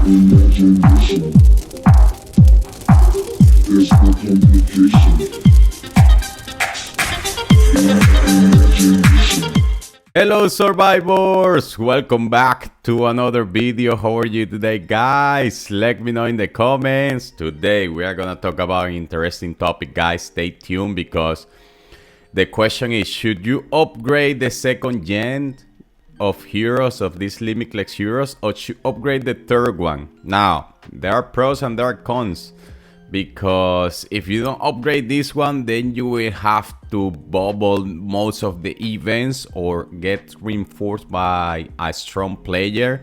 Imagination. There's no complication. Imagination. Hello survivors! Welcome back to another video. How are you today, guys? Let me know in the comments. Today we are gonna talk about an interesting topic, guys. Stay tuned because the question is, should you upgrade the second gen of heroes, of these limitless heroes, or should you upgrade the third one? Now, there are pros and there are cons. Because if you don't upgrade this one, then you will have to bubble most of the events or get reinforced by a strong player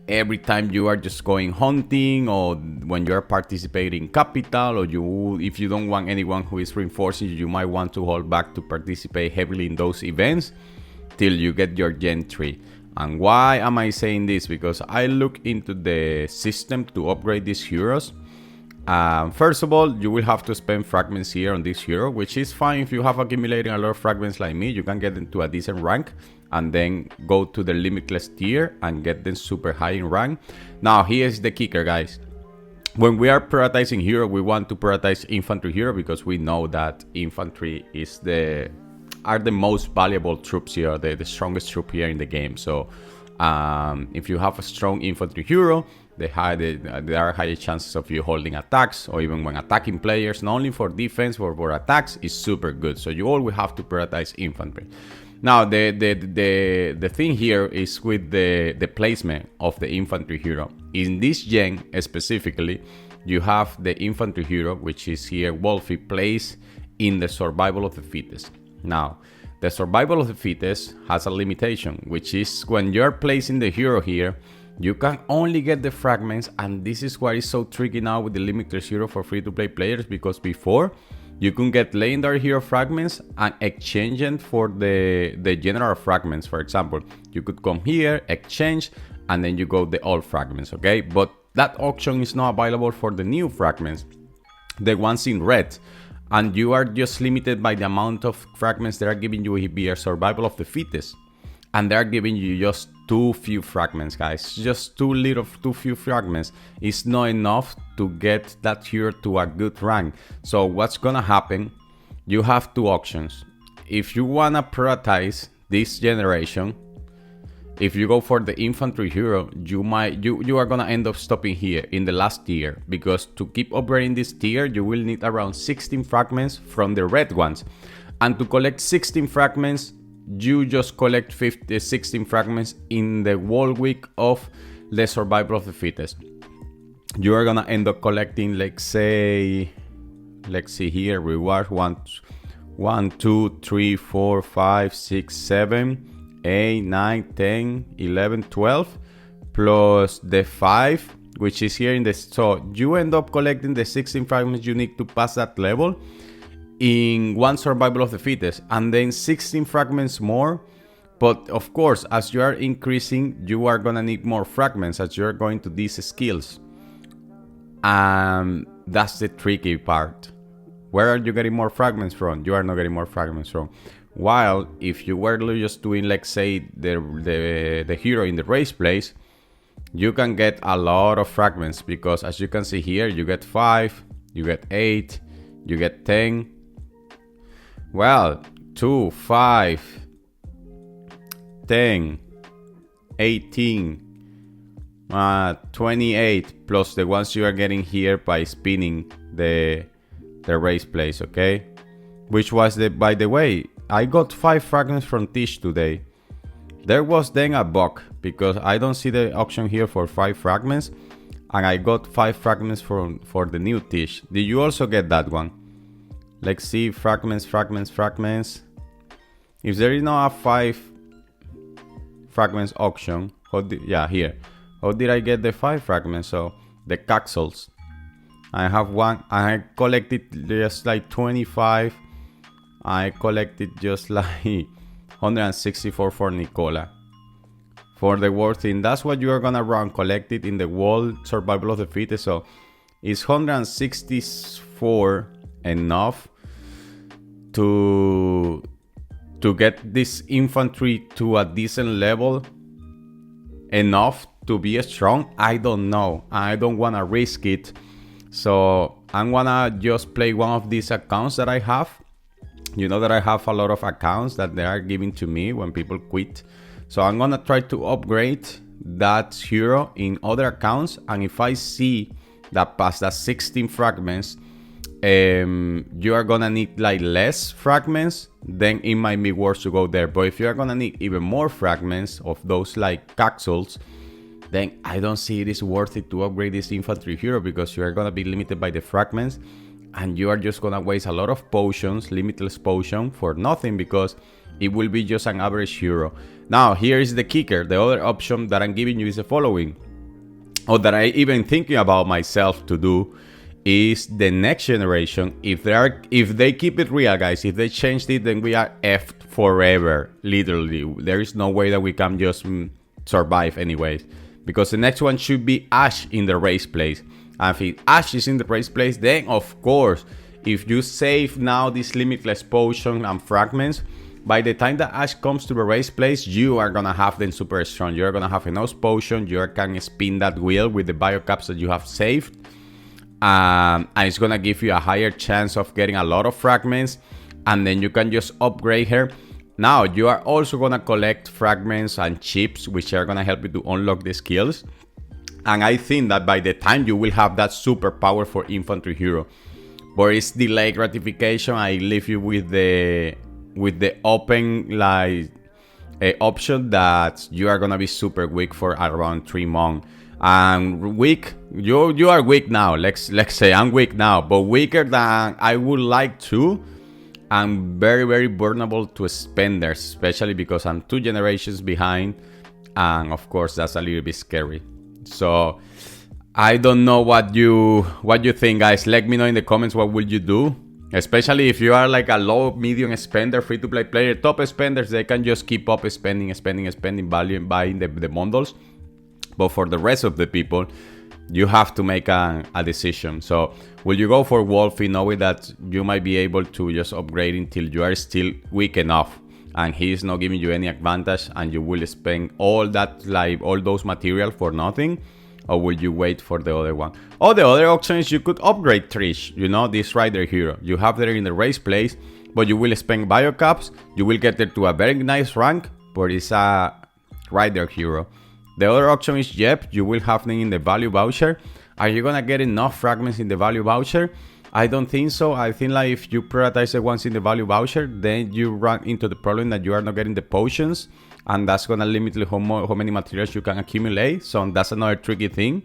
every time you are just going hunting, or when you are participating in capital, or if you don't want anyone who is reinforcing you, you might want to hold back to participate heavily in those events till you get your gen 3. And why am I saying this? Because I look into the system to upgrade these heroes. First of all, you will have to spend fragments here on this hero, which is fine if you have accumulating a lot of fragments like me. You can get into a decent rank and then go to the limitless tier and get them super high in rank. Now, here's the kicker, guys. When we are prioritizing hero, we want to prioritize infantry hero because we know that infantry are the most valuable troops here, the strongest troop here in the game. So if you have a strong infantry hero, there are higher chances of you holding attacks, or even when attacking players, not only for defense but for attacks, is super good. So you always have to prioritize infantry. Now the thing here is with the placement of the infantry hero. In this gen specifically, you have the infantry hero, which is here Wolfie, placed in the survival of the fittest. Now, the survival of the fittest has a limitation, which is when you're placing the hero here, you can only get the fragments, and this is why it's so tricky now with the limitless hero for free-to-play players, because before you can get legendary hero fragments and exchange them for the general fragments. For example, you could come here, exchange, and then you go the old fragments, okay? But that option is not available for the new fragments, the ones in red. And you are just limited by the amount of fragments they are giving you via survival of the fittest. And they are giving you just too few fragments, guys. Just too few fragments is not enough to get that hero to a good rank. So what's gonna happen? You have two options. If you wanna prioritize this generation, if you go for the infantry hero, you are gonna end up stopping here in the last tier, because to keep upgrading this tier, you will need around 16 fragments from the red ones, and to collect 16 fragments, you just collect 16 fragments in the whole week of the survival of the fittest. You are gonna end up collecting, let's see here, reward 1, 2, 3, 4, 5, 6, 7, 8, 9, 10, 11, 12, plus the 5, which is here in the... So you end up collecting the 16 fragments you need to pass that level in one survival of the fittest, and then 16 fragments more. But of course, as you are increasing, you are gonna need more fragments as you are going to these skills. And that's the tricky part. Where are you getting more fragments from? You are not getting more fragments from. While if you were just doing, let's say, the hero in the race place, you can get a lot of fragments, because as you can see here, you get 5, you get 8, you get 10. Well, 2, 5, 10, 18, 28, plus the ones you are getting here by spinning the race place, okay? Which was by the way, I got 5 fragments from Tish today. There was then a bug, because I don't see the option here for 5 fragments, and I got 5 fragments for the new Tish. Did you also get that one? Let's see, fragments. If there is not a 5 fragments option, here. How did I get the 5 fragments? So the capsules, I have one. I collected just like 25. I collected just like 164 for Nicola. For the worth thing, that's what you are gonna run collected in the world survival of the fittest. So is 164 enough to get this infantry to a decent level, enough to be strong, I don't know. I don't want to risk it. So I'm gonna just play one of these accounts that I have. You know that I have a lot of accounts that they are giving to me when people quit. So I'm gonna try to upgrade that hero in other accounts. And if I see that past that 16 fragments, you are gonna need like less fragments, then it might be worth to go there. But if you are gonna need even more fragments of those like capsules, then I don't see it is worth it to upgrade this infantry hero, because you are gonna be limited by the fragments and you are just gonna waste a lot of potions, limitless potion for nothing, because it will be just an average hero. Now here is the kicker. The other option that I'm giving you is the following, or that I even thinking about myself to do, is the next generation. If they keep it real, guys, if they changed it, then we are effed forever. Literally, there is no way that we can just survive anyways, because the next one should be Ash in the race place. And if Ash is in the race place, then of course, if you save now this limitless potion and fragments, by the time that Ash comes to the race place, you are gonna have them super strong. You're gonna have enough potion. You can spin that wheel with the biocaps that you have saved. And it's gonna give you a higher chance of getting a lot of fragments, and then you can just upgrade her. Now you are also gonna collect fragments and chips, which are gonna help you to unlock the skills. And I think that by the time you will have that super powerful infantry hero. But it's delayed gratification. I leave you with the open like option that you are gonna be super weak for around 3 months. And weak, you are weak now. Let's say I'm weak now, but weaker than I would like to. I'm very, very vulnerable to spenders, especially because I'm 2 generations behind, and of course that's a little bit scary. So I don't know what you think, guys. Let me know in the comments what would you do, especially if you are like a low medium spender, free to play player. Top spenders, they can just keep up spending value and buying the bundles. But for the rest of the people, you have to make a decision. So will you go for Wolfie, knowing that you might be able to just upgrade until you are still weak enough and he is not giving you any advantage, and you will spend all that, like all those material for nothing? Or will you wait for the other one? Or the other option is you could upgrade Trish, you know, this rider hero. You have her in the race place, but you will spend biocaps. You will get her to a very nice rank, but it's a rider hero. The other option is Jeb. You will have them in the value voucher. Are you gonna get enough fragments in the value voucher? I don't think so. I think like if you prioritize the ones in the value voucher, then you run into the problem that you are not getting the potions, and that's gonna limit how many materials you can accumulate. So that's another tricky thing.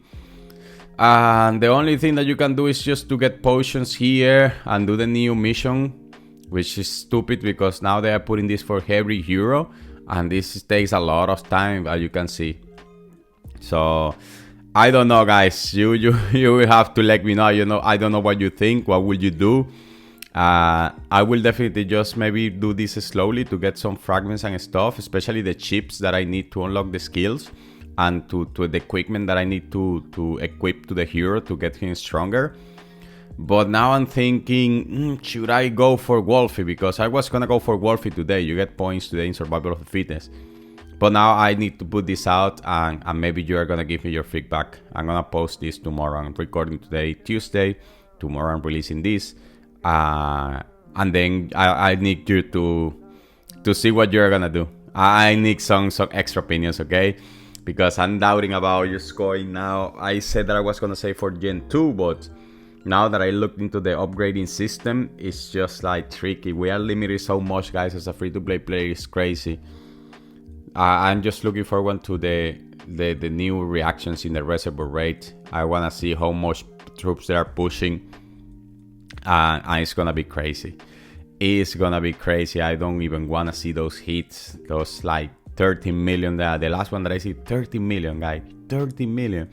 And the only thing that you can do is just to get potions here and do the new mission, which is stupid because now they are putting this for every hero, and this takes a lot of time, as you can see. So I don't know, guys. You will have to let me know. You know, I don't know what you think. What would you do? I will definitely just maybe do this slowly to get some fragments and stuff, especially the chips that I need to unlock the skills, and to the equipment that I need to equip to the hero to get him stronger. But now I'm thinking, should I go for Wolfie? Because I was gonna go for Wolfie today. You get points today in Survival of the Fittest. But now I need to put this out, and maybe you are gonna give me your feedback. I'm gonna post this tomorrow. I'm recording today, Tuesday. Tomorrow I'm releasing this. And then I need you to see what you're gonna do. I need some extra opinions, okay? Because I'm doubting about your scoring now. I said that I was gonna say for Gen 2, but now that I looked into the upgrading system, it's just like tricky. We are limited so much, guys, as a free-to-play player. It's crazy. I'm just looking forward to the new reactions in the reservoir rate. I wanna see how much troops they are pushing. And it's gonna be crazy. It's gonna be crazy. I don't even wanna see those hits. Those like 13 million. The last one that I see, 30 million, guys. 30 million.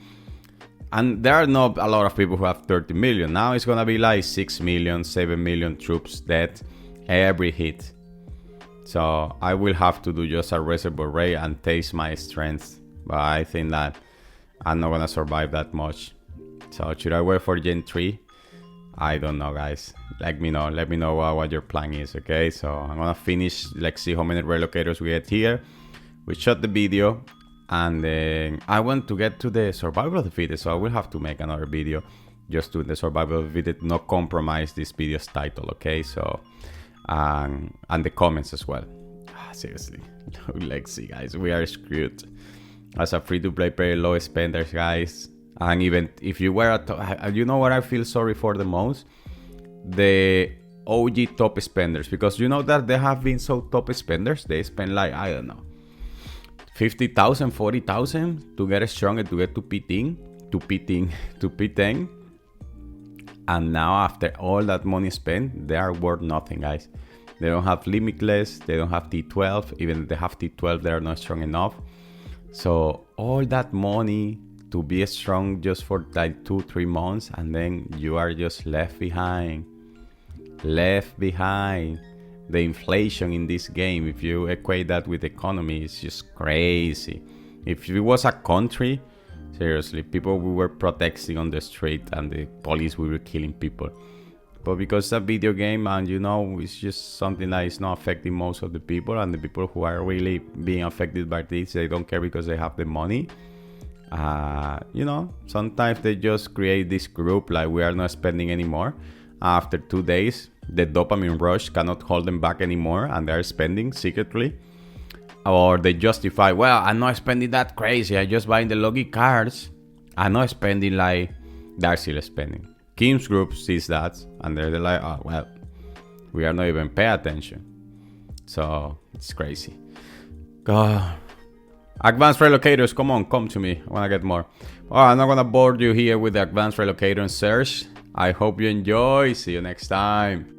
And there are not a lot of people who have 30 million. Now it's gonna be like 6 million, 7 million troops dead every hit. So I will have to do just a reservoir raid and taste my strength. But I think that I'm not gonna survive that much. So should I wait for Gen 3? I don't know, guys. Let me know what your plan is, okay? So I'm gonna finish, let's see how many relocators we get here. We shot the video. And then I want to get to the survival of the fittest, so I will have to make another video just to the survival of the fittest, not compromise this video's title, okay? So, and the comments as well. Seriously, let's see, guys, we are screwed. As a free-to-play player, low spenders, guys. And even if you were you know what I feel sorry for the most? The OG top spenders, because you know that they have been so top spenders. They spend like, I don't know, 50,000, 40,000 to get stronger, to get to P10. And now after all that money spent, they are worth nothing, guys. They don't have limitless, they don't have T12. Even if they have T12, they are not strong enough. So all that money to be strong just for like 2-3 months, and then you are just left behind. The inflation in this game, if you equate that with the economy, is just crazy. If it was a country, seriously, people we were protesting on the street and the police we were killing people. But because it's a video game, and you know, it's just something that is not affecting most of the people, and the people who are really being affected by this, they don't care because they have the money. You know, sometimes they just create this group like we are not spending anymore. After 2 days, the dopamine rush cannot hold them back anymore, and they're spending secretly. Or they justify, well, I'm not spending that crazy, I'm just buying the Logi cards. I'm not spending like they're still spending. Kim's group sees that, and they're like, oh, well, we are not even paying attention. So it's crazy. God. Advanced relocators, come to me. I want to get more. Oh, I'm not going to bore you here with the advanced relocator and search. I hope you enjoy. See you next time.